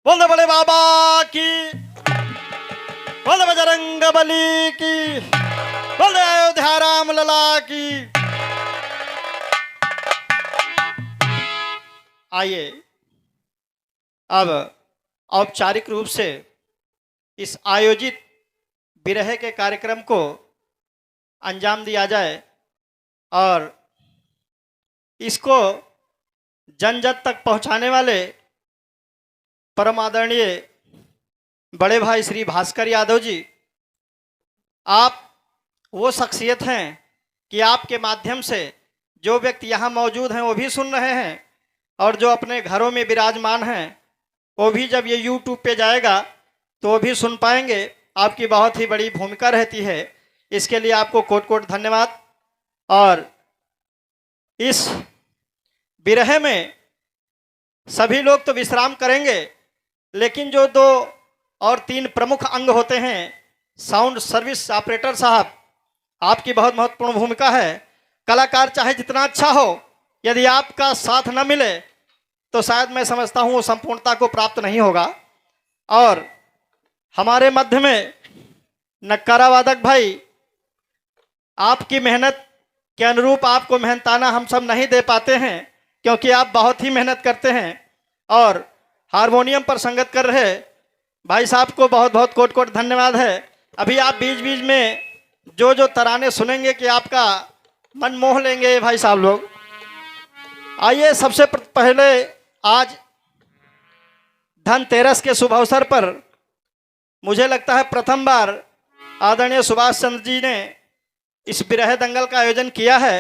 बोल बड़े बाबा की, बोल बजरंग बली की, बोल अयोध्या राम लला की। आइए अब औपचारिक रूप से इस आयोजित विरह के कार्यक्रम को अंजाम दिया जाए और इसको जन जन तक पहुंचाने वाले परम आदरणीय बड़े भाई श्री भास्कर यादव जी, आप वो शख्सियत हैं कि आपके माध्यम से जो व्यक्ति यहाँ मौजूद हैं वो भी सुन रहे हैं और जो अपने घरों में विराजमान हैं वो भी जब ये YouTube पे जाएगा तो वो भी सुन पाएंगे। आपकी बहुत ही बड़ी भूमिका रहती है, इसके लिए आपको कोट कोट धन्यवाद। और इस विरह में सभी लोग तो विश्राम करेंगे, लेकिन जो 2 और 3 प्रमुख अंग होते हैं, साउंड सर्विस ऑपरेटर साहब, आपकी बहुत महत्वपूर्ण भूमिका है। कलाकार चाहे जितना अच्छा हो, यदि आपका साथ न मिले तो शायद मैं समझता हूँ वो संपूर्णता को प्राप्त नहीं होगा। और हमारे मध्य में नक्कारा वादक भाई, आपकी मेहनत के अनुरूप आपको मेहनताना हम सब नहीं दे पाते हैं, क्योंकि आप बहुत ही मेहनत करते हैं। और हारमोनियम पर संगत कर रहे भाई साहब को बहुत बहुत कोट कोट धन्यवाद है। अभी आप बीच बीच में जो जो तराने सुनेंगे कि आपका मन मोह लेंगे भाई साहब लोग। आइए सबसे पहले आज धनतेरस के शुभ अवसर पर मुझे लगता है प्रथम बार आदरणीय सुभाष चंद्र जी ने इस विरह दंगल का आयोजन किया है।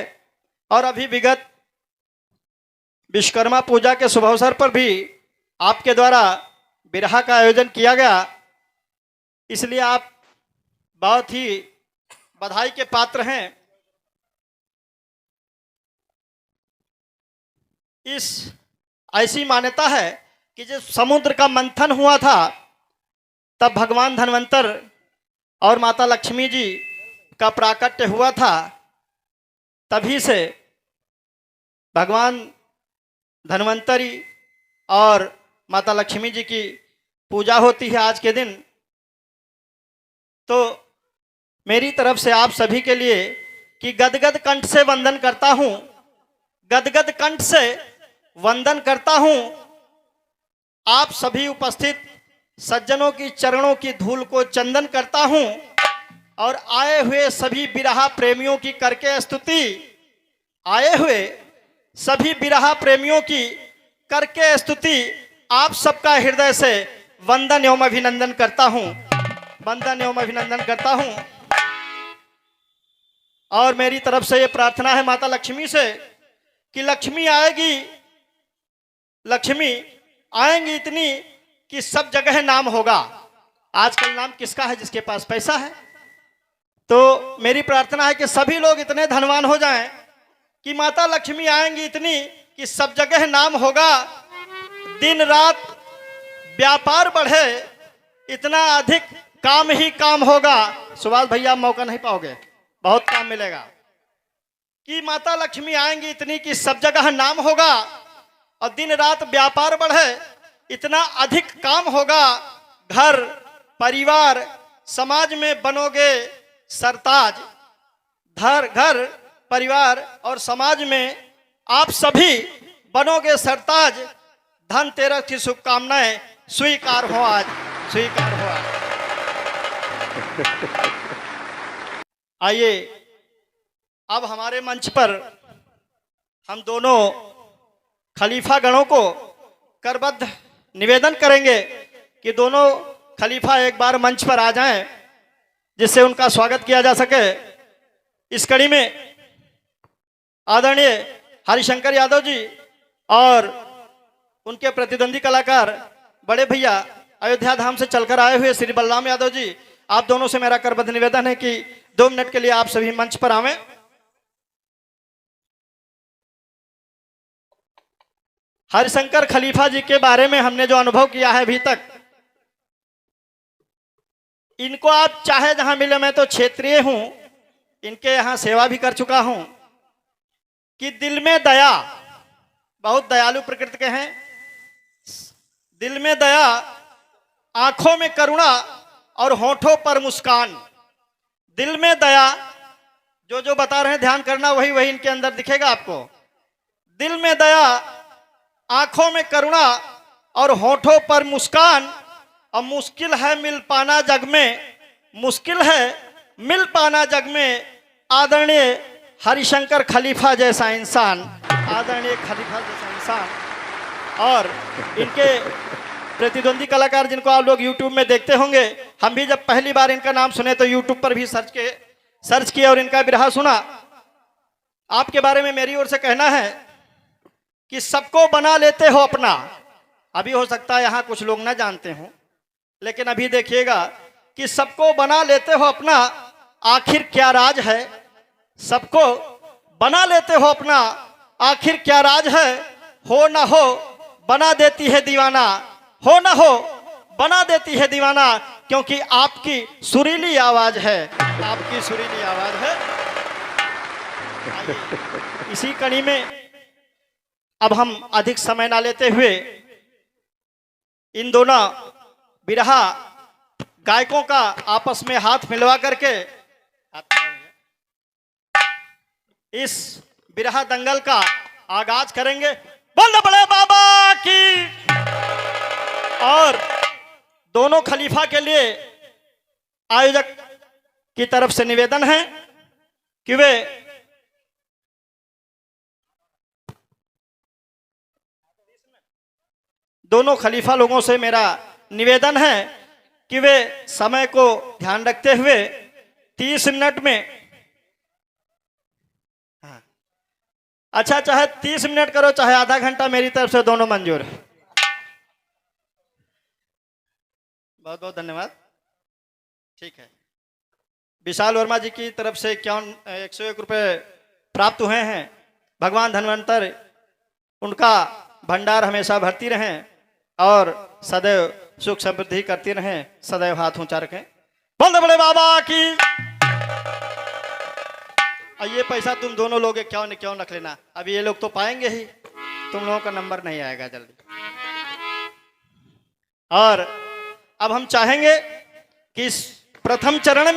और अभी विगत विश्वकर्मा पूजा के शुभ अवसर पर भी आपके द्वारा विरह का आयोजन किया गया, इसलिए आप बहुत ही बधाई के पात्र हैं। इस ऐसी मान्यता है कि जब समुद्र का मंथन हुआ था तब भगवान धन्वंतर और माता लक्ष्मी जी का प्राकट्य हुआ था। तभी से भगवान धन्वंतरी और माता लक्ष्मी जी की पूजा होती है आज के दिन। तो मेरी तरफ से आप सभी के लिए कि गदगद कंठ से वंदन करता हूँ, गदगद कंठ से वंदन करता हूँ आप सभी उपस्थित सज्जनों की चरणों की धूल को चंदन करता हूँ। और आए हुए सभी बिरहा प्रेमियों की करके स्तुति, आए हुए सभी बिरहा प्रेमियों की करके स्तुति आप सबका हृदय से वंदन एवं अभिनंदन करता हूँ, वंदन एवं अभिनंदन करता हूँ। और मेरी तरफ से ये प्रार्थना है माता लक्ष्मी से कि लक्ष्मी आएगी, लक्ष्मी आएंगी इतनी कि सब जगह नाम होगा। आजकल नाम किसका है? जिसके पास पैसा है। तो मेरी प्रार्थना है कि सभी लोग इतने धनवान हो जाएं कि माता लक्ष्मी आएंगी इतनी कि सब जगह नाम होगा, दिन रात व्यापार बढ़े, इतना अधिक काम ही काम होगा। सुभाष भैया मौका नहीं पाओगे, बहुत काम मिलेगा। कि माता लक्ष्मी आएंगी इतनी कि सब जगह नाम होगा और दिन रात व्यापार बढ़े, इतना अधिक काम होगा। घर परिवार समाज में बनोगे सरताज, घर परिवार और समाज में आप सभी बनोगे सरताज। धनतेरस की शुभकामनाएं स्वीकार हो आज, स्वीकार हो आज। आइए अब हमारे मंच पर हम दोनों खलीफा गणों को करबद्ध निवेदन करेंगे कि दोनों खलीफा एक बार मंच पर आ जाएं, जिससे उनका स्वागत किया जा सके। इस कड़ी में आदरणीय हरिशंकर यादव जी और उनके प्रतिद्वंदी कलाकार बड़े भैया अयोध्या धाम से चलकर आए हुए श्री बलराम यादव जी, आप दोनों से मेरा करबद्ध निवेदन है कि 2 मिनट के लिए आप सभी मंच पर आवें। हरिशंकर खलीफा जी के बारे में हमने जो अनुभव किया है अभी तक, इनको आप चाहे जहां मिले, मैं तो क्षेत्रीय हूं, इनके यहां सेवा भी कर चुका हूं, कि दिल में दया, बहुत दयालु प्रकृति के हैं, दिल में दया आंखों में करुणा और होठों पर मुस्कान, दिल में दया। जो जो बता रहे हैं ध्यान करना, वही वही इनके अंदर दिखेगा आपको। दिल में दया, आंखों में करुणा और होठों पर मुस्कान। और मुश्किल है मिल पाना जग में, मुश्किल है मिल पाना जग में आदरणीय हरिशंकर खलीफा जैसा इंसान, आदरणीय खलीफा जैसा इंसान। और इनके प्रतिद्वंदी कलाकार जिनको आप लोग YouTube में देखते होंगे, हम भी जब पहली बार इनका नाम सुने तो YouTube पर भी सर्च किया और इनका बिरहा सुना। आपके बारे में मेरी ओर से कहना है कि सबको बना लेते हो अपना। अभी हो सकता है यहाँ कुछ लोग ना जानते हों, लेकिन अभी देखिएगा कि सबको बना लेते हो अपना, आखिर क्या राज है। सबको बना लेते हो अपना, आखिर क्या राज है। हो ना हो बना देती है दीवाना, हो ना हो बना देती है दीवाना, क्योंकि आपकी सुरीली आवाज है, आपकी सुरीली आवाज है। इसी कड़ी में अब हम अधिक समय ना लेते हुए इन दोनों बिरहा गायकों का आपस में हाथ मिलवा करके इस बिरहा दंगल का आगाज करेंगे। बोल बड़े बाबा की। और दोनों खलीफा के लिए आयोजक की तरफ से निवेदन है कि वे दोनों खलीफा लोगों से मेरा निवेदन है कि वे समय को ध्यान रखते हुए 30 मिनट में, अच्छा चाहे 30 मिनट करो चाहे आधा घंटा, मेरी तरफ से दोनों मंजूर है। बहुत बहुत धन्यवाद। ठीक है, विशाल वर्मा जी की तरफ से 101 रुपये प्राप्त हुए हैं। भगवान धन्वंतर उनका भंडार हमेशा भरती रहें और सदैव सुख समृद्धि करती रहें। सदैव हाथ ऊंचा रखें। बोल बड़े बाबा की। ये पैसा तुम दोनों लोग क्यों रख लेना, अभी ये लोग तो पाएंगे ही, तुम लोगों का नंबर नहीं आएगा जल्दी। और अब हम चाहेंगे कि इस प्रथम चरण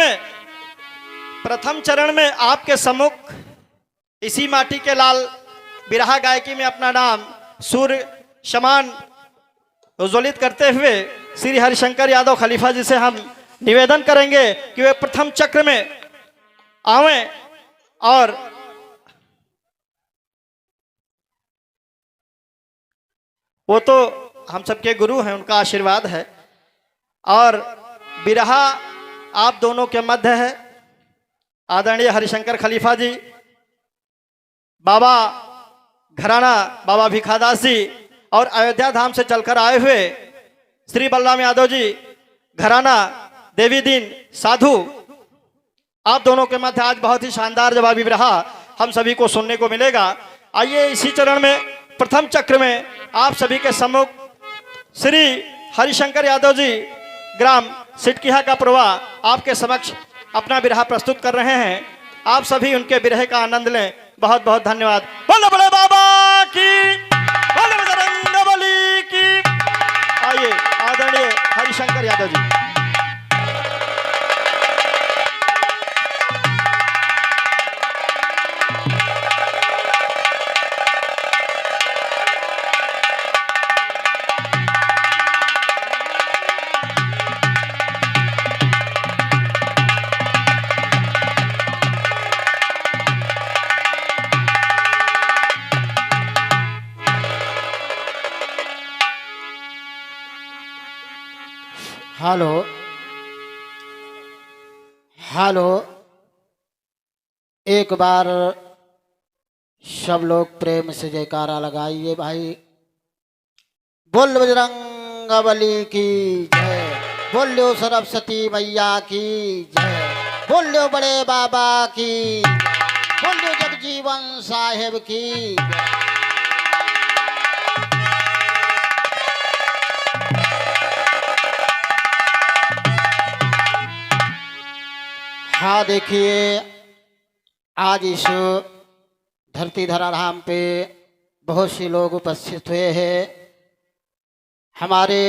में आपके सम्मुख इसी माटी के लाल बिरहा गायकी में अपना नाम सूर्य समान उज्ज्वलित करते हुए श्री हरिशंकर यादव खलीफा जी से हम निवेदन करेंगे कि वे प्रथम चक्र में आवें। और वो तो हम सबके गुरु हैं, उनका आशीर्वाद है। और बिरहा आप दोनों के मध्य है। आदरणीय हरिशंकर खलीफा जी, बाबा घराना बाबा भिखादास जी और अयोध्या धाम से चलकर आए हुए श्री बलराम यादव जी घराना देवी दीन साधु, आप दोनों के मध्य आज बहुत ही शानदार जवाबी बिरहा हम सभी को सुनने को मिलेगा। आइए इसी चरण में प्रथम चक्र में आप सभी के सम्मुख श्री हरिशंकर यादव जी ग्राम सिटकिहा का प्रवा आपके समक्ष अपना बिरहा प्रस्तुत कर रहे हैं। आप सभी उनके बिरहे का आनंद लें। बहुत बहुत धन्यवाद। बोले बड़े बाबा की, बोले बजरंगबली की। आइए आदरणीय हरिशंकर यादव जी। हेलो हेलो, एक बार सब लोग प्रेम से जयकारा लगाइए भाई। बोल बजरंगबली की जय, बोलो सरस्वती मैया की जय, बोलो बड़े बाबा की, बोलो जगजीवन साहेब की। हाँ देखिए, आज इस धरती धरा धाम पे बहुत से लोग उपस्थित हुए हैं। हमारे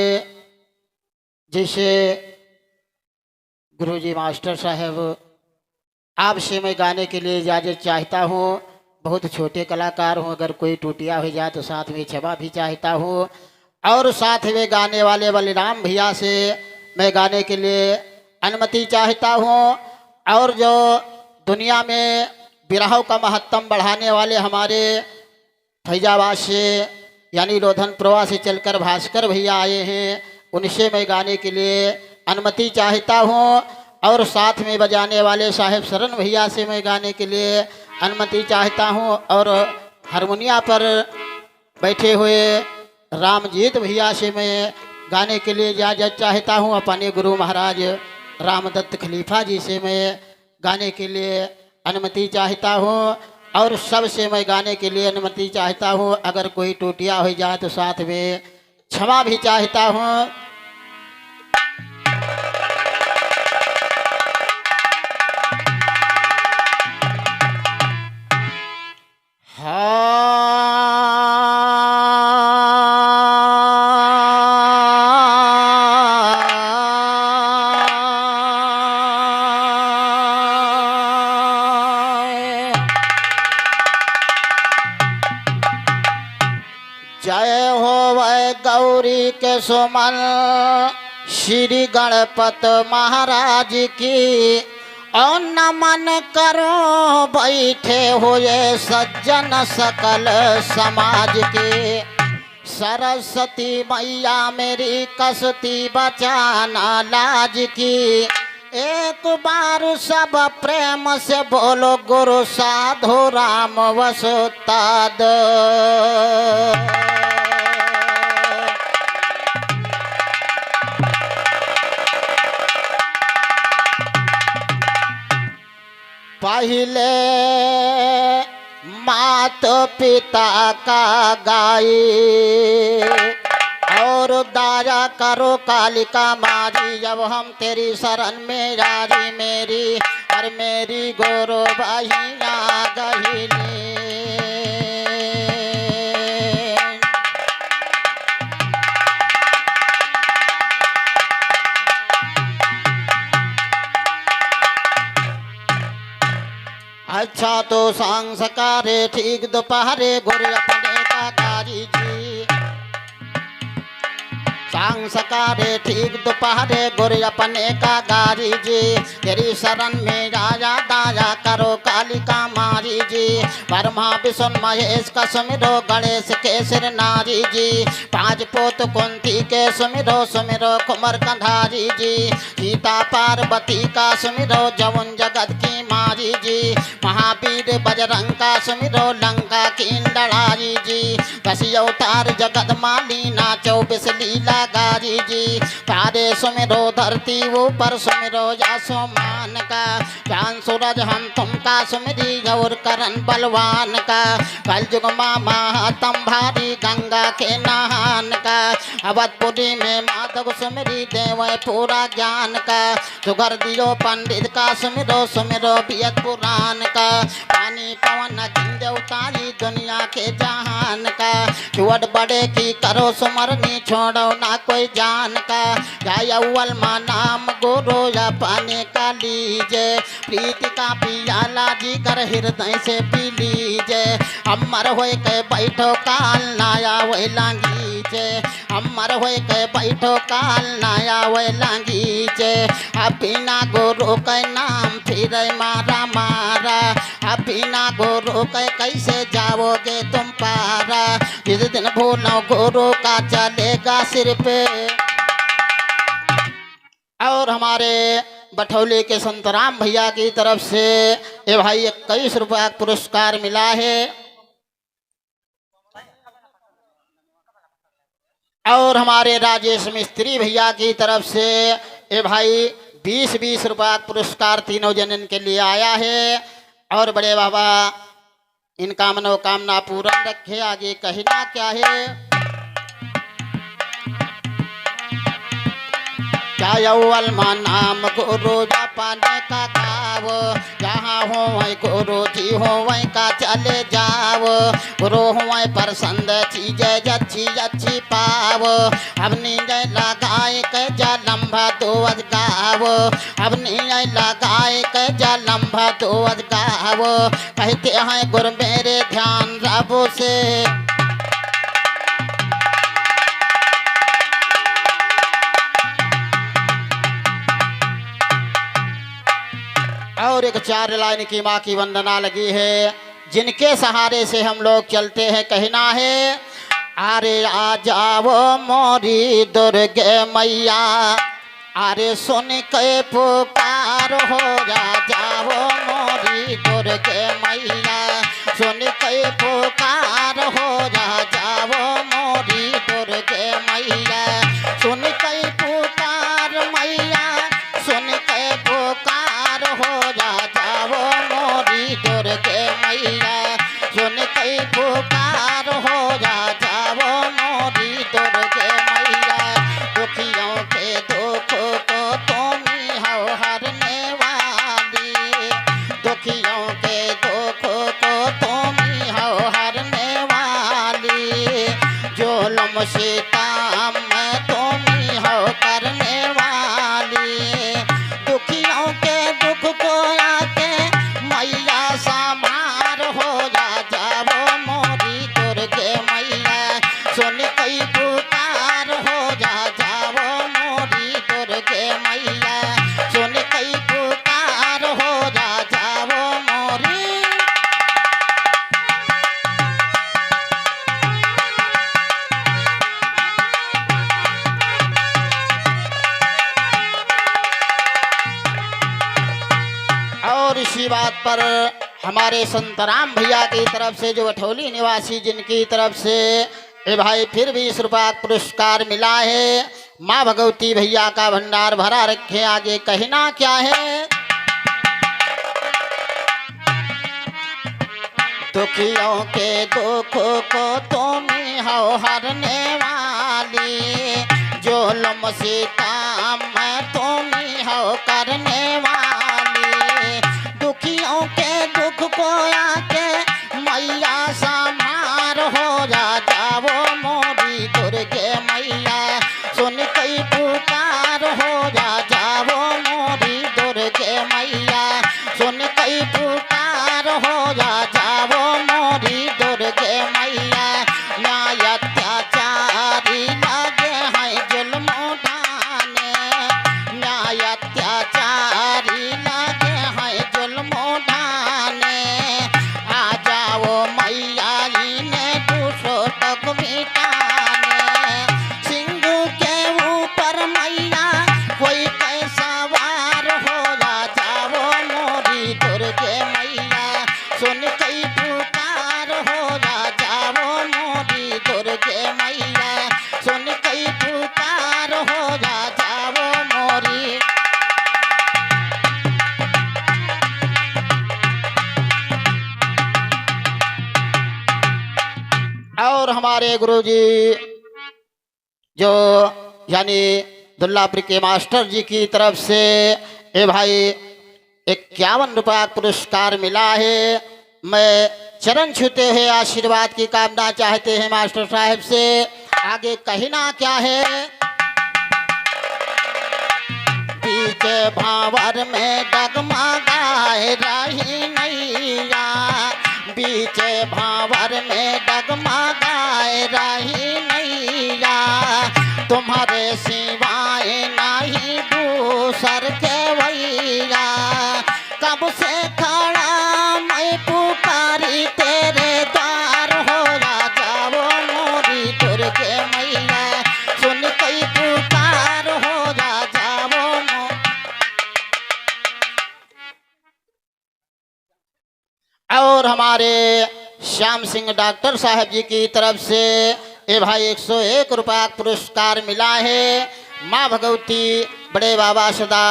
जैसे गुरुजी मास्टर साहब, आपसे मैं गाने के लिए इजाज़त चाहता हूँ। बहुत छोटे कलाकार हूँ, अगर कोई टूटिया हो जाए तो साथ में क्षमा भी चाहता हूँ। और साथ में गाने वाले बलिराम भैया से मैं गाने के लिए अनुमति चाहता हूँ। और जो दुनिया में बिरहों का महत्तम बढ़ाने वाले हमारे फैजाबाद से यानी लोधन प्रवाह से चलकर भास्कर भैया आए हैं, उनसे मैं गाने के लिए अनुमति चाहता हूँ। और साथ में बजाने वाले साहेब शरण भैया से मैं गाने के लिए अनुमति चाहता हूँ। और हारमोनिया पर बैठे हुए रामजीत भैया से मैं गाने के लिए इजाज़त चाहता हूँ। अपने गुरु महाराज रामदत्त खलीफा जी से मैं गाने के लिए अनुमति चाहता हूँ। और सबसे मैं गाने के लिए अनुमति चाहता हूँ। अगर कोई टूटिया हो जाए तो साथ में क्षमा भी चाहता हूँ। जय हो वै गौरी के सुमन श्री गणपत महाराज की। और नमन करो बैठे हुए सज्जन सकल समाज के। सरस्वती मैया मेरी कसती बचाना लाज की। एक बार सब प्रेम से बोलो गुरु साधु राम वसुताद। पहले मात पिता का गाई और दाया करो कालिका मारी। जब हम तेरी शरण में राजी मेरी और मेरी गोरो बहिया गहिली। अच्छा तो सांग सकारे ठीक दोपहरे गुरु अपने का गारी जी। सांग सकारे ठीक दोपहरे गुरु अपने का गारी जी। तेरी शरण में राजा दाया करो कालिका मारी जी। ब्रह्मा विष्णु महेश का सुमिरो गणेश के सिर नारी जी। पांच पोत कुंती के सुमिरो सुमिरो कुमार कंधारी जी। सीता पार्वती का सुमिरो जवन जगत की मारी जी। महावीर बजरंग का सुमिरो लंका की लड़ाई जी। दस अवतार जगत मालिना 24 लीला गारी जी। तारे सुमिरो धरती ऊपर सुमिरो आसमान का। चांद सूरज हम तुमका सुमिरी और करण बलवान का। कल युग मामा तम भारी गंगा के नहान का। अवधपुरी में माधव सुमिरी देव पूरा ज्ञान का। सुगर दियो पंडित का सुमिरो सुमिरो बियत पुराण का। पानी पवन देवतारी दुनिया के जहान का। चुवट बड़े की करो सुमरनी छोड़ो ना कोई जान का। जय अव्वल माँ नाम गुरु या पाने का लीजे। प्रीति का पियाला जी कर हृदय से पी लीजे। अमर होए के बैठो काल नाया वे लांगीचे। अमर होए के बैठो काल नाया वे लांगीचे। बिना गुरु के नाम फिर मारा मारा। बिना गुरु के कैसे जाओगे तुम पारा। जिस दिन भूलो गुरु का चलेगा सिर पे। और हमारे बठौली के संतराम भैया की तरफ से ये भाई 21 रुपया पुरस्कार मिला है। और हमारे राजेश मिस्त्री भैया की तरफ से ये भाई 20-20 रुपया पुरस्कार तीनों जनन के लिए आया है। और बड़े बाबा इनका मनोकामना पूर्ण रखे। आगे कहना क्या है। क्या अव्वल मां नाम गुरु जपने का गाओ, जहाँ हो वहीं गुरु जी हो वहीं का चले जाओ, गुरु हो वहीं प्रसन्न चीजें अच्छी अच्छी पाओ, अपनी जय लगाए के जलम्भा दोज गाओ, अपनी जय लगाए के जलम्भा दोज गाओ, कहते हैं गुरु मेरे ध्यान रबो से। और एक 4 लाइन की माँ की वंदना लगी है, जिनके सहारे से हम लोग चलते हैं, कहना है अरे आ जाओ मोरी दुर्गे मैया, अरे सुन के पुकार हो जाओ मोरी दुर्गे मैया, सुन के पुकार हो जाओ मोरी दुर्गे मैया, सुन के पुकार मैया, सुन के पुकार हो जाओ मोरी दुर्गे मैया, सुन के पुकार हो जाओ मोरी दुर्गे मैया, दुखियों के दुख को तुम ही हो हरने वाली, दुखियों के दुख को तुम ही हो हरने वाली, जुल्म सितम में तुम ही हो करने वाली, दुखियों के दुख को आके मैया समार हो जाओ मोरी दुर्गे मैया, सुन कई पुकार हो जाओ मोरी दुर्गे मैया, सुन कई पुकार हो जाओ मोरी। और इसी बात पर हमारे संतराम भैया की तरफ से, जो अठौली निवासी जिनकी तरफ से ए भाई फिर भी इस रुपया पुरस्कार मिला है, माँ भगवती भैया का भंडार भरा रखे, आगे कहना क्या है। दुखियों के दुख को तुम ही हो हरने वाली, जुल्म सितम में तुम ही हो करने वाली, दुखियों के दुख को आके मैया समार हो जाओ मोरी दुर्गे मैया, सुन कई पुकार हो जाओ मोरी दुर्गे मैया, सुन कई पुकार हो जाओ मोरी दुर्गे मैया, न्याय अत्याचारी लगे हैं जुल्म उठाने, न्याय अत्याचारी लगे हैं जुल्म उठाने, आ जाओ मैया इन्हें दूसो तक मिटाने, सिंधु के ऊपर मैया कोई कैसा वार हो जाओ मोरी दुर्गे मैया, सुन कई पुकार हो जाओ मोरी दुर्गे मैया, सुन कई पुकार हो जाओ मोरी। और हमारे गुरुजी जो यानी दुल्लापुर के मास्टर जी की तरफ से ए भाई 51 रुपया पुरस्कार मिला है। मैं चरण छूते हुए आशीर्वाद की कामना चाहते हैं मास्टर साहब से। आगे कहना क्या है। बीचे भावर में डगमगाए रही नैया, बीचे भावर में डगमगाए रही नैया, तुम्हारे सिवाय नहीं दूसर के वैया, कब से खड़ा मैं पुकारी तेरे द्वार, हो जाओ मोरी दुर्गे मैया, सुन कई पुकार हो जाओ और हमारे श्याम सिंह डॉक्टर साहब जी की तरफ से ए भाई 101 रुपया पुरस्कार मिला है। माँ भगवती बड़े बाबा सदा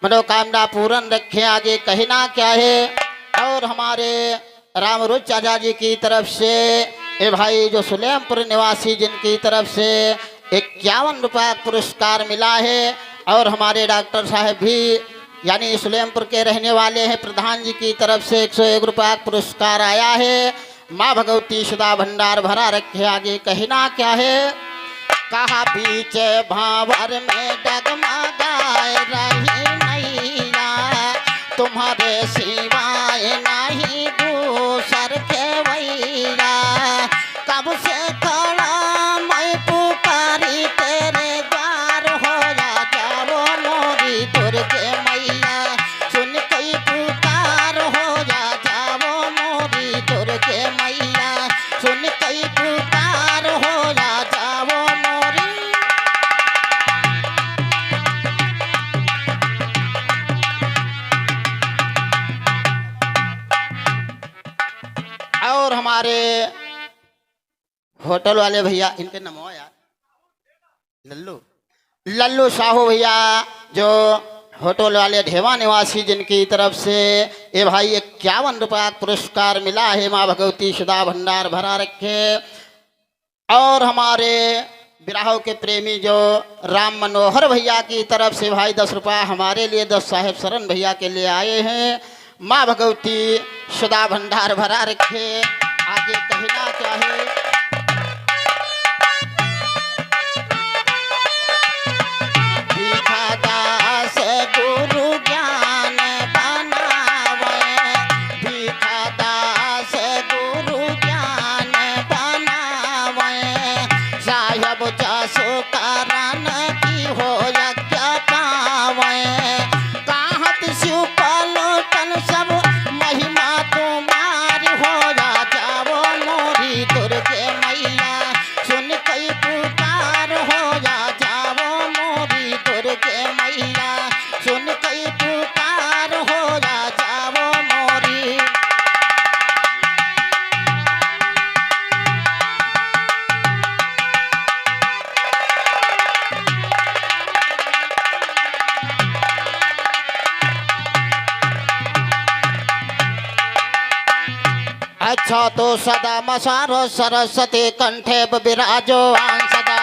मनोकामना पूर्ण रखे। आगे कहना क्या है। और हमारे रामरुच चाचा जी की तरफ से ए भाई जो सुलेमपुर निवासी जिनकी तरफ से 51 रुपया पुरस्कार मिला है। और हमारे डॉक्टर साहब भी यानी सुलेमपुर के रहने वाले हैं, प्रधान जी की तरफ से 101 रुपया पुरस्कार आया है। माँ भगवती सदा भंडार भरा रखे। आगे कहना क्या है, कहा पीछे भावर में डगमगाए रही नैया, तुम्हारे सिवाय नहीं दूसर के वैया, कब से खड़ा मैं पुकारी तेरे द्वार, हो जाओ मोरी दुर्गे मैया, सुन कोई पुकार, हो जाओ मोरी दुर्गे मैया, सुन कोई पुकार, हो जाओ मोरी। और हमारे होटल वाले भैया, इनके नाम हो यार, लल्लू लल्लू साहू भैया, जो होटल वाले ढेवा निवासी, जिनकी तरफ से ये भाई 51 रुपया पुरस्कार मिला है। माँ भगवती सदा भंडार भरा रखे। और हमारे विराहों के प्रेमी जो राम मनोहर भैया की तरफ से भाई 10 रुपया हमारे लिए, 10 साहेब शरण भैया के लिए आए हैं। माँ भगवती सदा भंडार भरा रखे। आगे कहना चाहे, दास गुरु ज्ञान बनावे, भीखा दास गुरु ज्ञान बनावे, साहेब जसो कारण की हो यज्ञ पावे, कहत शिव पलोटन सब महिमा तुम्हारी, हो जाओ मोरी दुर्गे मैया, सुन कई पुकार, हो जाओ मोरी दुर्गे मैया, सुन कई पुकार, हो जाओ मोरी। अच्छा तो सदा मसारो सरस्वती कंठे विराजो सदा,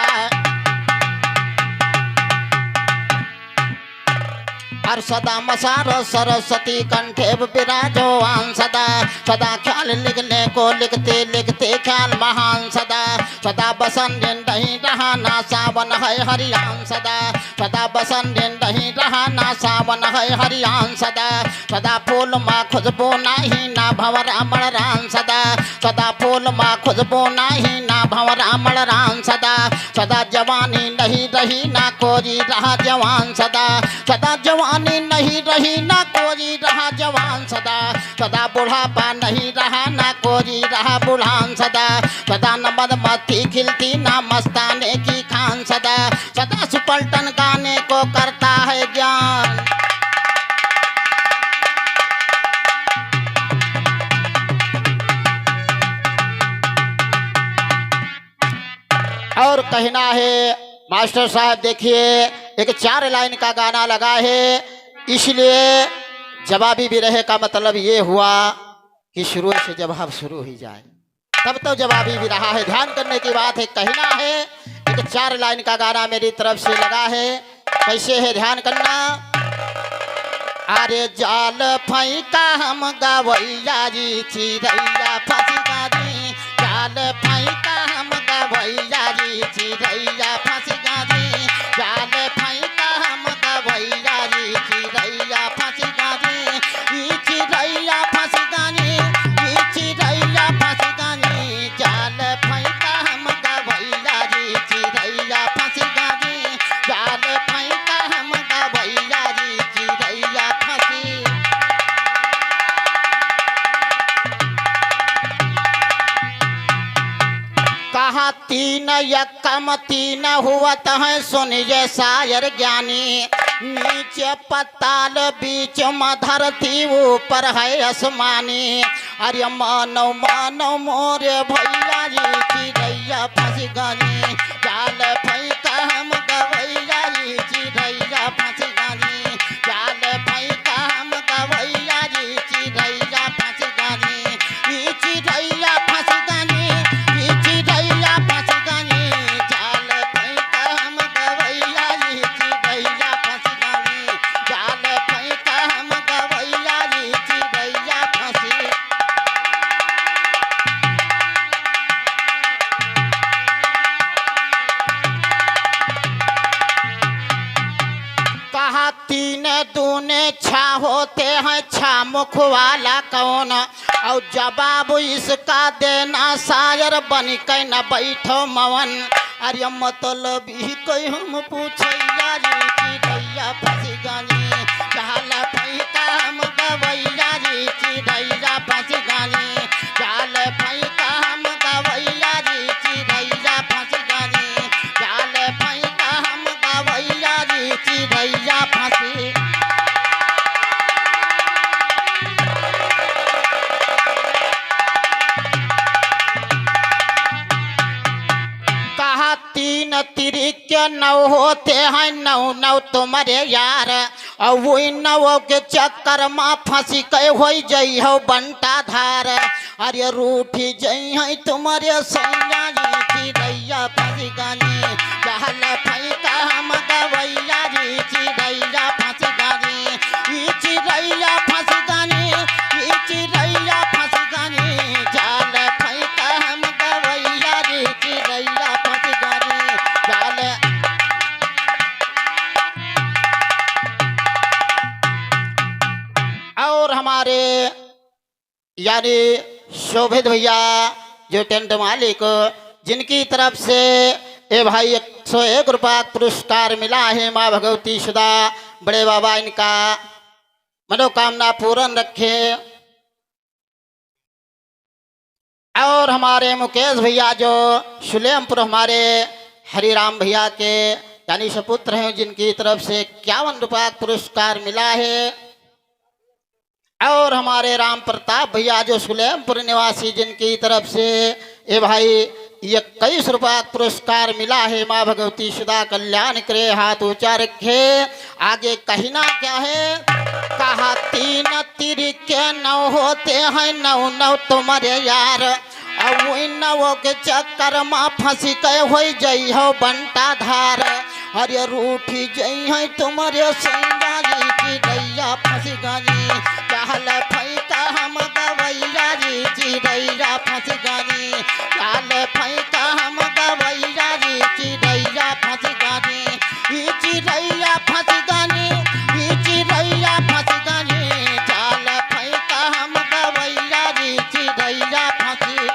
और सदा मसारो सरस्वती कंठे विराजो सदा, सदा ख्याल लिखने को लिखते लिखते ख्याल महान सदा, सदा बसन दिन नहीं रहा ना सावन है हरियाण सदा, सदा बसन दिन नहीं रहा ना सावन है हरियाण सदा, सदा फूल माँ खुशबू नहीं ना भंवर अमर राम सदा, सदा फूल माँ खुशबू नहीं ना भंवर अमर राम सदा, सदा जवानी नहीं रही ना कोई रहा जवान सदा, सदा जवानी नहीं रही ना कोई रहा जवान सदा, सदा बुढ़ापा नहीं रहा ना कोई रहा बुढ़ान सदा, सदा न मधुमक्खी खिलती ना मस्ताने की खान सदा, सदा सुपलटन गाने को करता है ज्ञान। और कहना है मास्टर साहब, देखिए एक 4 लाइन का गाना लगा है, इसलिए जवाबी विरह का मतलब ये हुआ कि शुरू से जवाब शुरू ही जाए, तब तो जवाबी भी रहा है। ध्यान करने की बात है। कहना है एक 4 लाइन का गाना मेरी तरफ से लगा है, कैसे है ध्यान करना। अरे जाल फेंका हम गवैया जी, चिड़ैया फंसी गाजी, जाल फेंका हम गवैया जी, चिड़ैया फंसी गाजी, जाल फेंका हम गवैया जी, चिड़ैया फंसी गाजी, ई चिड़ैया फंसी गाजी, ई चिड़ैया फंसी गाजी, जाल फेंका हम गवैया जी, चिड़ैया फंसी गाजी, जाल फेंका हम गवैया जी, चिड़ैया फंसी। कहा 3 यक्कम 3 हुवत है, सुनिए शायर ज्ञानी, नीचे पताल बीच में धरती ऊपर है आसमानी, अरे मानो मानो मोरे भैया जी, चिड़ैया फंसी गानी, जाल फेंका हम गवैया जी, चिड़ैया फंसी गानी, जाल फेंका हम गवैया जी, चिड़ैया फंसी गानी, ई चिड़ैया फंसी गानी, ई चिड़ैया फंसी गानी, जाल फेंका हम गवैया जी, चिड़ैया फंसी कहा तीन दूने छा होते हैं, छा मुख वाला कौन? और जवाब इसका देना शायर बन के न बैठो मवन। अरे मतलब ही कोई हम पूछैया जी चिड़ैया फंस गनी, जाल फैका हम गवैया जी चिड़ैया फंस गनी, जाल फैका हम गवैया जी चिड़ैया फंस गनी, जाल फैका हम गवैया जी चिड़ैया फंसी। कहा तीन तिरिक नौ होते हैं, नौ नौ तुम्हारे यार, और वही नौ के चक्कर में फंसी के हो जई हो बंटा धार। अरे रूठी जई है तुम्हारे सैया जी चिड़ैया फंसी गनी, जाल फैका हम गवैया जी चिड़ैया फंसी गनी, ई चिड़ैया फंसी गनी, ई चिड़ैया फंसी गनी, जाल फैका हम गवैया जी चिड़ैया फंसी गनी, जाल। और हमारे यानी शोभित भैया जो टेंट मालिक, जिनकी तरफ से ए भाई 101 रुपया पुरस्कार मिला है, माँ भगवती सुधा बड़े बाबा इनका मनोकामना पूर्ण रखे। और हमारे मुकेश भैया जो सुलेमपुर हमारे हरिराम भैया के यानी सपुत्र हैं, जिनकी तरफ से 51 रुपया पुरस्कार मिला है। और हमारे राम प्रताप भैया जो सुलेमपुर निवासी, जिनकी तरफ से ए भाई 21 रुपया पुरस्कार मिला है, माँ भगवती सुधा कल्याण करे, हाथ ऊंचा रखे। आगे कहना क्या है? कहा तीन तिरिक नौ होते हैं, नौ नौ तुम्हारे यार, और वही नौ के चक्कर में फंसी के हो जई हो बंटा धार। अरे रूठी जई है तुम्हारे सैया जी चिड़ैया फंसी गनी, जाल फैका हम गवैया जी चिड़ैया फंसी गनी, जाल फैका हम गवैया जी चिड़ैया फंसी गनी, ई चिड़ैया फंसी गनी, ई चिड़ैया फंसी गनी, जाल फैका हम गवैया जी चिड़ैया फंसी।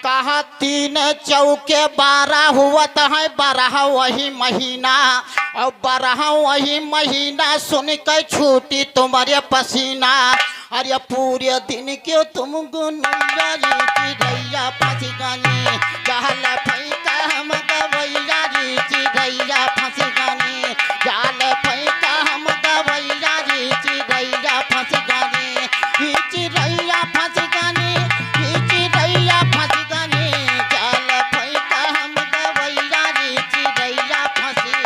कहा तीन चौके 12 हुआ है, 12 वही महीना, और 12 वही महीना सुन के छूटी तुम्हारे पसीना। अरे पूरे दिन के तुम गुनैया जी चिड़ैया फंसी गनी, जाल फैका हम गवैया जी चिड़ैया फंसी गनी, जाल फैका हम गवैया जी चिड़ैया फंसी गनी, ई चिड़ैया फंसी गनी, ई चिड़ैया फंसी गनी, जाल फैका हम गवैया जी चिड़ैया फंसी।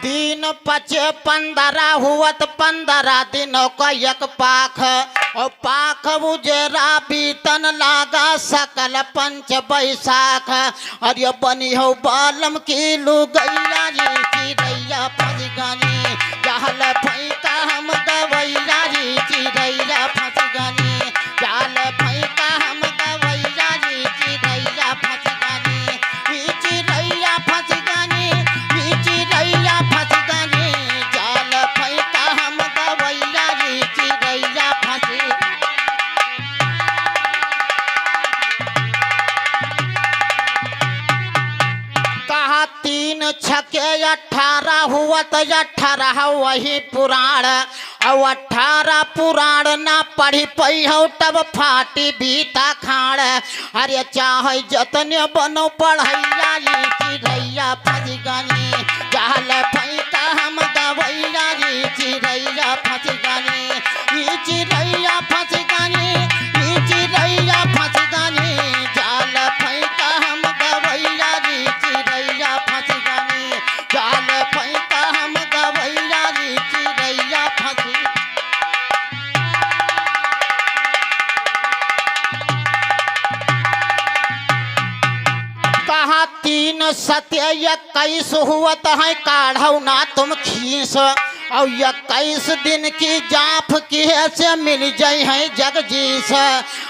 तीन पचे 15 हुआ, 15 दिनों का एक पाख, और पाख उजरा बीतन लागा सकल पंच बैसाख। अरे बनी हो बालम की लुगैया जी चिड़ैया फंसी गनी, जाल फैका हम गवैया जी चिड़ैया फंसी गनी, जाल फैका हम गवैया जी चिड़ैया फंसी गनी, ई चिड़ैया फंसी गनी, ई चिड़ैया फंसी गनी, जाल फैका हम गवैया जी चिड़ैया फंसी। कहा तीन छके 18 हुआ, तो 18 वही पुराण, और 18 पुराण ना पढ़ी पई हो तब फाटी बीता खाड़। अरे चाहे जतने बनो पढ़ैया जी चिड़ैया फंसी गनी, जाल फैका हम गवैया जी चिड़ैया फंसी गनी, ई चिड़ैया फंसी गनी, ई चिड़ैया फंसी गनी, जाल फैका हम गवैया जी चिड़ैया फंसी गनी, जाल फैका हम गवैया जी चिड़ैया फंसी। कहा तीन 7 21 हुआ है, काढ़ौ ना तुम खीस, और 21 दिन की जाप की से मिल जाई है जगजीश।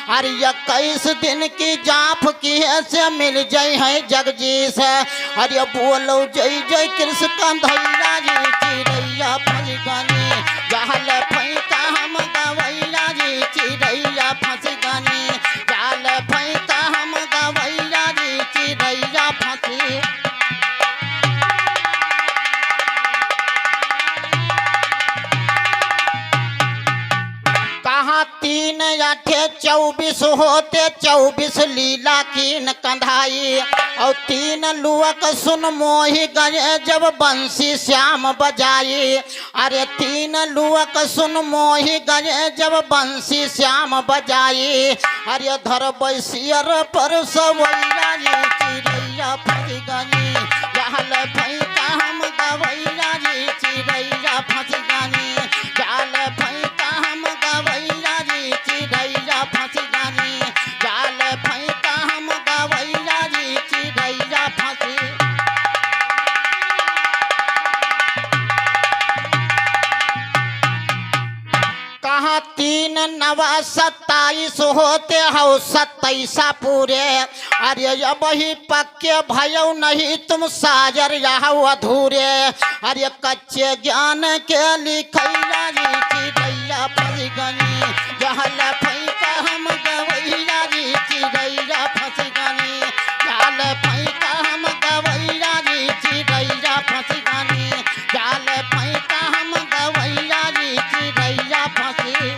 अरे 21 दिन की जाप की से मिल जाई है जगजीश। अरे बोलो जय जय कृष्ण कंधैया जी चिड़ैया फंस गनी जाल फैका हम गवैया जी चिड़ैया फंस गनी जाल फैका हम गवैया जी चिड़ैया फंसी। कहाँ 3 आठे 24 होते 24 लीला कीन कंधाई और 3 लुअक सुन मोहि गए जब बंसी श्याम बजाई। अरे 3 लुअक सुन मोहि गए जब बंसी श्याम बजाई। अरे धर बैसियर पर सवैया जी चिड़ैया फंस गनी जाल फैका हम गवैया जी चिड़ैया फंस गनी जाल फैका हम गवैया जी चिड़ैया फंस गनी जाल फैका हम गवैया जी चिड़ैया फंसी। कहाँ 3 नवा 27 होते हो 27 पूरे। अरे अब ही पक्के भयो नहीं तुम साजर यहाँ अधूरे। अरे कच्चे ज्ञान के लिखैया जी चिड़ैया फंस गनी जाल फैका हम गवैया जी चिड़ैया फंस गनी जाल फैका हम गवैया जी चिड़ैया फंस गनी जाल फैका हम गवैया जी चिड़ैया फंसी।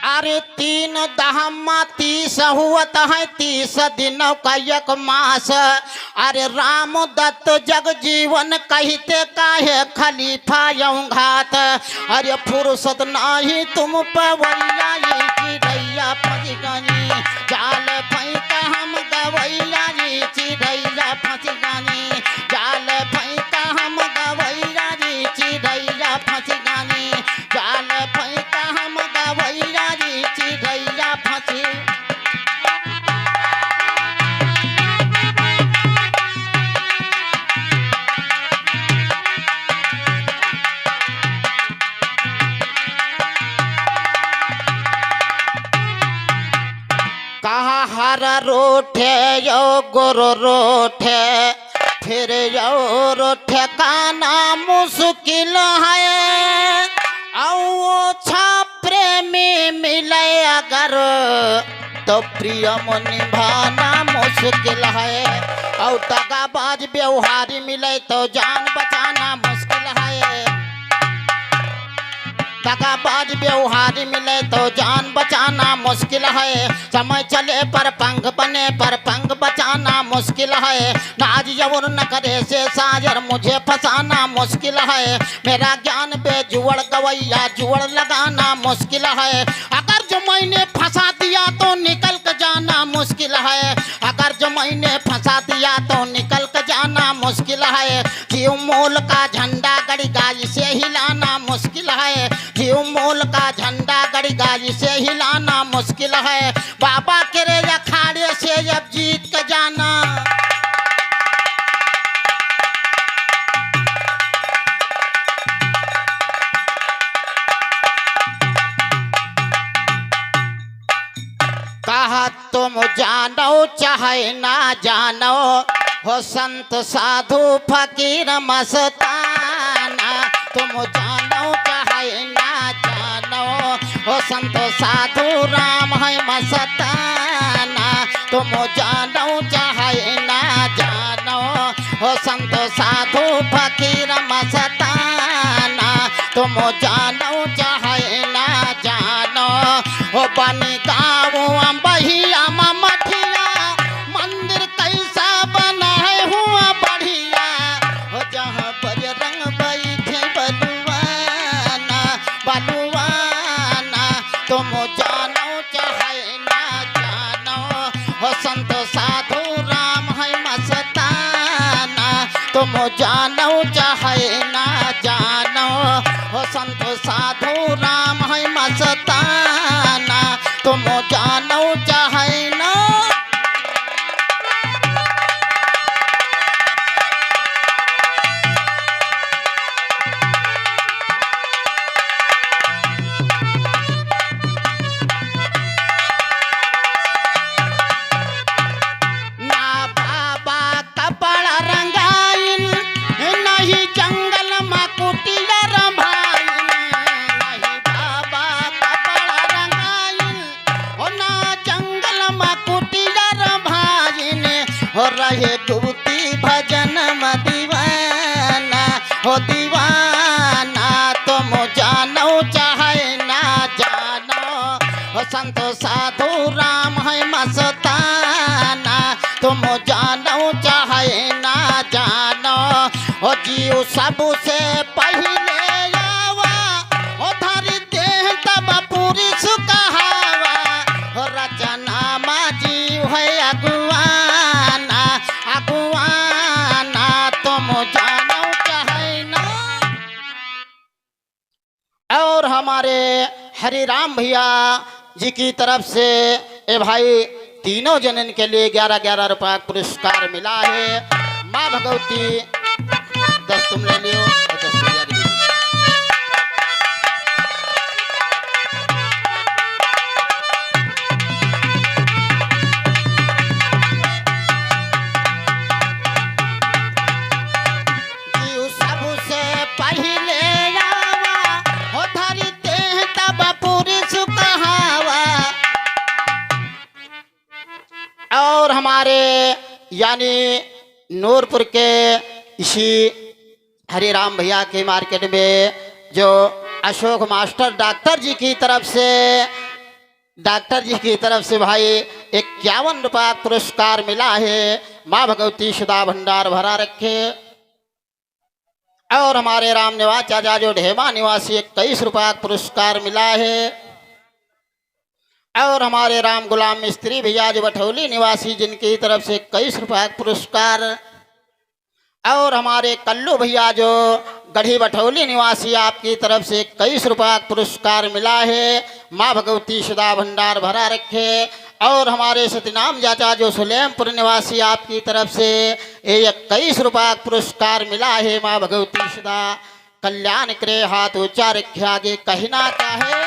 अरे 3 दहमा 30 हुआ है 30 दिनों का एक मास। अरे राम दत्त जग जीवन कहते काहे खलीफा यूं घात। अरे फुर्सत नहीं तुम पवैया जी चिड़ैया फंस गनी जाल फैका हम गवैया जी चिड़ैया फंस गनी जाल फैका हम गवैया जी चिड़ैया फंस गनी जाल फैका हम गवैया जी चिड़ैया फंसी। कहा हर रोठे यो गुरु रोठे फिर यो रोठे खाना मुश्किल है। औ छा प्रेमी मिले अगर तो प्रियम निभाना मुश्किल है। और दगाबाज व्यवहारी मिले तो जान बचाना मुश्किल है। दगाबाज व्यवहारी मिले तो जान बचाना मुश्किल है। समय चले पर पंख बने पर पंख बचाना मुश्किल है। नाज यौन न करे से साजर मुझे फंसाना मुश्किल है। मेरा ज्ञान बेजुड़ गवैया जुड़ लगाना मुश्किल है। अगर जो मैंने फंसा दिया तो निकल कर जाना मुश्किल है। अगर जो मैंने फंसा दिया तो निकल कर जाना मुश्किल है। जीव मोल का झंडा गड़ी गाय से हिलाना मुश्किल है। जीव मोल का झंडा गड़ी गाय से हिलाना मुश्किल है। बाबा के रे अखाड़े से अब जीत के जाना कहा तुम जानो चाहे ना जानो हो संत साधु फकीर मस्ताना। तुम जानो चाहे ना जानो हो संत साधु राम है मस्ताना। तुम जानो चाहे ना जानो हो संत साधु फकीर मस्ताना। तुम जानो चाहे ना जानो हो बनी गाँव बहिया मठिया मंदिर कैसा बना है हुआ बढ़िया हो जहाँ बजरंग बैठे बलुआना बलुआना। तुम जानो चाहे ना जानो हो संत साधु राम है मस्ताना। तुम जानो चाहे ना जानो हो संत साधु राम है मस्ताना। तुम जानो चाहे ना रहे गुप्ती भजन में दीवाना हो दीवाना तुम जानो चाहे ना जानो हो संत साधु राम है मस्ताना तुम जानो चाहे ना जानो हो जीव सबसे पहले आवा हो धरि देह तब पुरुष कहावा हो रचना में जीव है अगुआना अगुआना तुम जानो चाहे ना। और हमारे हरि राम भैया जी की तरफ से ए भाई तीनों जनन के लिए 11-11 रुपया पुरस्कार मिला है। माँ भगवती 10 तुम ले लियो और 10 भैया दे दो। जीव सबसे पहले आवा हो धरि देह तब पुरुष कहावा। और हमारे यानी नूरपुर के इसी हरे राम भैया के मार्केट में जो अशोक मास्टर डॉक्टर जी की तरफ से भाई 51 रुपया पुरस्कार मिला है। माँ भगवती सदा भंडार भरा रखे। और हमारे राम निवास चाचा जो ढेमा निवासी 21 रुपया पुरस्कार मिला है। और हमारे राम गुलाम मिस्त्री भैया जो बठौली निवासी जिनकी तरफ से 21 रुपया पुरस्कार। और हमारे कल्लू भैया जो गढ़ी बठौली निवासी आपकी तरफ से 21 रुपया पुरस्कार मिला है। माँ भगवती सदा भंडार भरा रखे। और हमारे सतनाम चाचा जो सुलेमपुर निवासी आपकी तरफ से 21 रुपया पुरस्कार मिला है। माँ भगवती सदा कल्याण करे। हाथ ऊंचा रखे आगे कहना क्या है।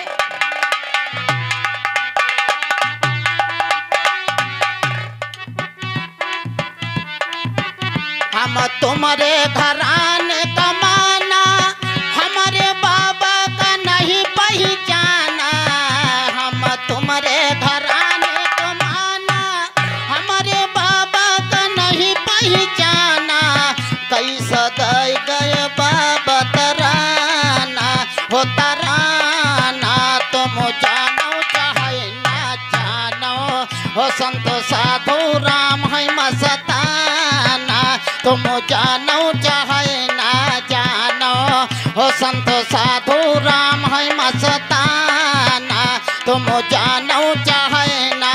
हम तुम्हारे घराने कमाना हमारे बाबा का नहीं पहचाना। हम तुम्हारे घराने कमाना हमारे बाबा का नहीं पहचाना। कैसा गए गए बाबा तराना हो तराना तुम जानो चाहे ना जानो हो संत साधु राम है मस्ताना तुम जानो चाहे ना जानो हो संत साधु राम है मस्ताना तुम जानो चाहे ना।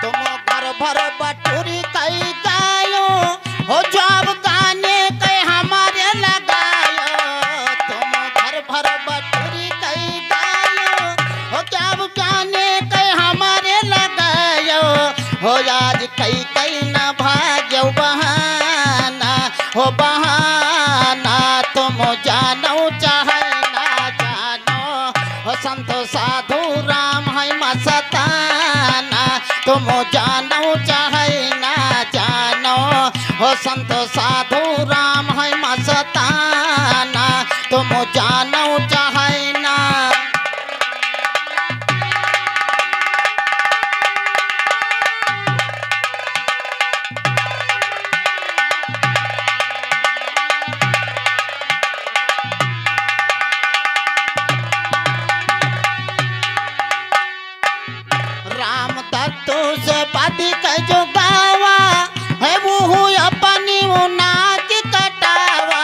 तुम घर भर बटुरी कई गायो हो जब गाने के हमारे लगायो। तुम घर भर बटुरी कई गायो हो जब गाने के हमारे लगायो। हो आज कई कई न भाग्यो बहाना हो बहाना तुम जानो चाहे ना जानो हो संत साधु राम है मस्ताना तुम जानो चाहे ना जानो हो संत साधु राम है मस्ताना तुम जानो चाहे ना। राम दत्तू से बाती का जो गावा है वो अपनी नाक कटावा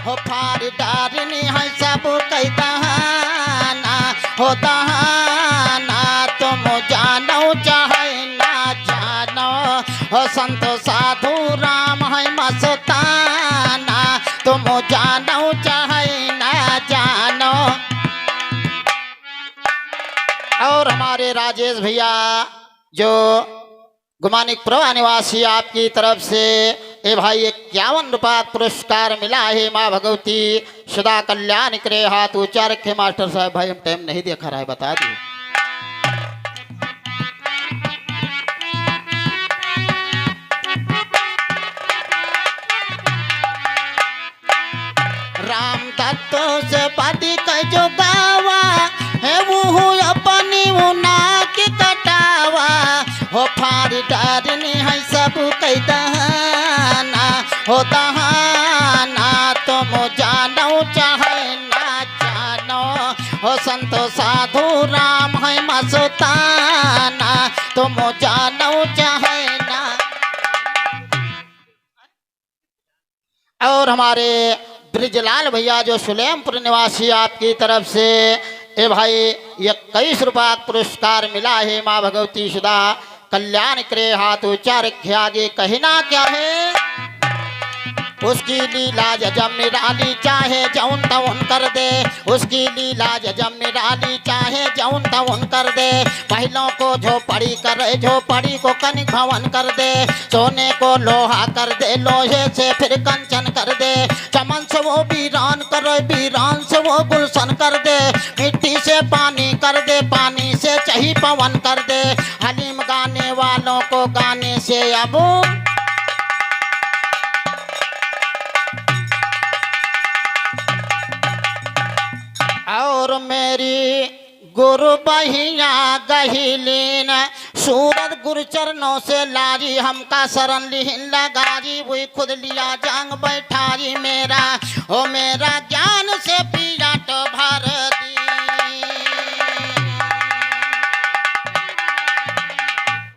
हो फार डारनी है सब कई दहाना हो दहाना तुम जानो चाहे ना जानो हो संत साधु राम है मस्ताना तुम जानो चाहे ना जानो। और हमारे राजेश भैया जो गुमानिकपुरा निवासी आपकी तरफ से ए भाई 51 रुपया पुरस्कार मिला है। माँ भगवती सदा कल्याण करे। हाथ ऊंचा रखे। मास्टर साहब भाई हम टाइम नहीं देखा रहा है बता दिए। हमारी डरनी है सब कई दहाना हो दहाना, तुम जानो चाहे ना जानो हो संतो साधु राम है मस्ताना, तुम जानो चाहे ना। और हमारे ब्रिजलाल भैया जो सुलेमपुर निवासी आपकी तरफ से ए भाई 21 रुपया पुरस्कार मिला है। माँ भगवती सुधा कल्याण करे, हाथ ऊंचा रखे आगे, कहना क्या है। उसकी लीला जजम निराली चाहे जौन तौन कर दे, उसकी लीला जजम निराली चाहे जौन तौन कर दे। पहलों को झोपड़ी करे, झोपड़ी को कनिक भवन कर दे, सोने को लोहा कर दे, लोहे से फिर कंचन कर दे। चमन से वो वीरान करे, वीरान से वो गुलशन कर दे, मिट्टी से पानी कर दे, पानी से चही पवन कर दे। हलीम गाने वालों को गाने से अब और मेरी गुरु बहिया गहिलीन सूरत गुरु चरणों से लाजी, हमका शरण लिहिन लगाजी, वही खुद लिया जांग बैठारी मेरा। ओ मेरा ज्ञान